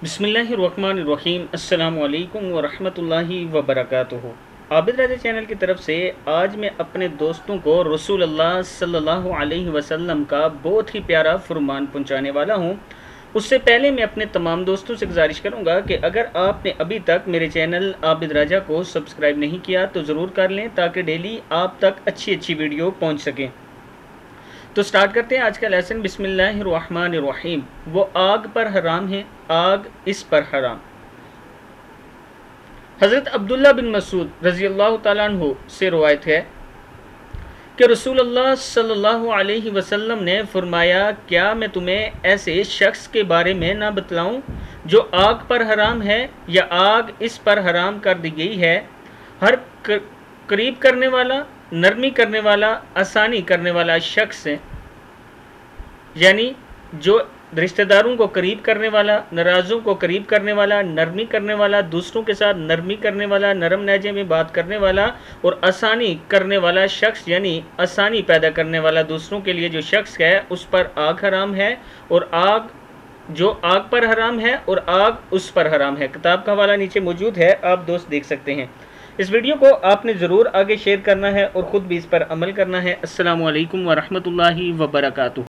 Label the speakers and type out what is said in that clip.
Speaker 1: बिस्मिल्लाहिर्रहमानिर्रहीम अस्सलामु अलैकुम वरहमतुल्लाहि वबरकातुहू। आबिद राजा चैनल की तरफ से आज मैं अपने दोस्तों को रसूल अल्लाह सल्लल्लाहु अलैहि वसल्लम का बहुत ही प्यारा फरमान पहुंचाने वाला हूं। उससे पहले मैं अपने तमाम दोस्तों से गुजारिश करूंगा कि अगर आपने अभी तक मेरे चैनल आबिद राजा को सब्सक्राइब नहीं किया तो ज़रूर कर लें ताकि डेली आप तक अच्छी अच्छी वीडियो पहुँच सकें। तो स्टार्ट करते हैं आज का लेसन। बिस्मिल्लाहिर्रहमानिर्रहीम। वो आग पर हराम है, आग इस पर हराम। हज़रत अब्दुल्ला बिन मसूद रज़ी अल्लाह तआला अन्हु से रवायत है कि रसूलुल्लाह सल्लल्लाहु अलैहि वसल्लम ने फरमाया, क्या मैं तुम्हें ऐसे शख्स के बारे में ना बतलाऊं जो आग पर हराम है या आग इस पर हराम कर दी गई है। हर करीब करने वाला, नरमी करने वाला, आसानी करने वाला शख्स है, यानी जो रिश्तेदारों को करीब करने वाला, नाराज़ों को करीब करने वाला, नरमी करने वाला, दूसरों के साथ नरमी करने वाला, नरम लहजे में बात करने वाला और आसानी करने वाला शख्स, यानी आसानी पैदा करने वाला दूसरों के लिए जो शख्स है उस पर आग हराम है। और आग जो आग पर हराम है और आग उस पर हराम है। किताब का हवाला नीचे मौजूद है, आप दोस्त देख सकते हैं। इस वीडियो को आपने ज़रूर आगे शेयर करना है और ख़ुद भी इस पर अमल करना है। अस्सलामु अलैकुम वरहमतुल्लाहि वबरकातुहू।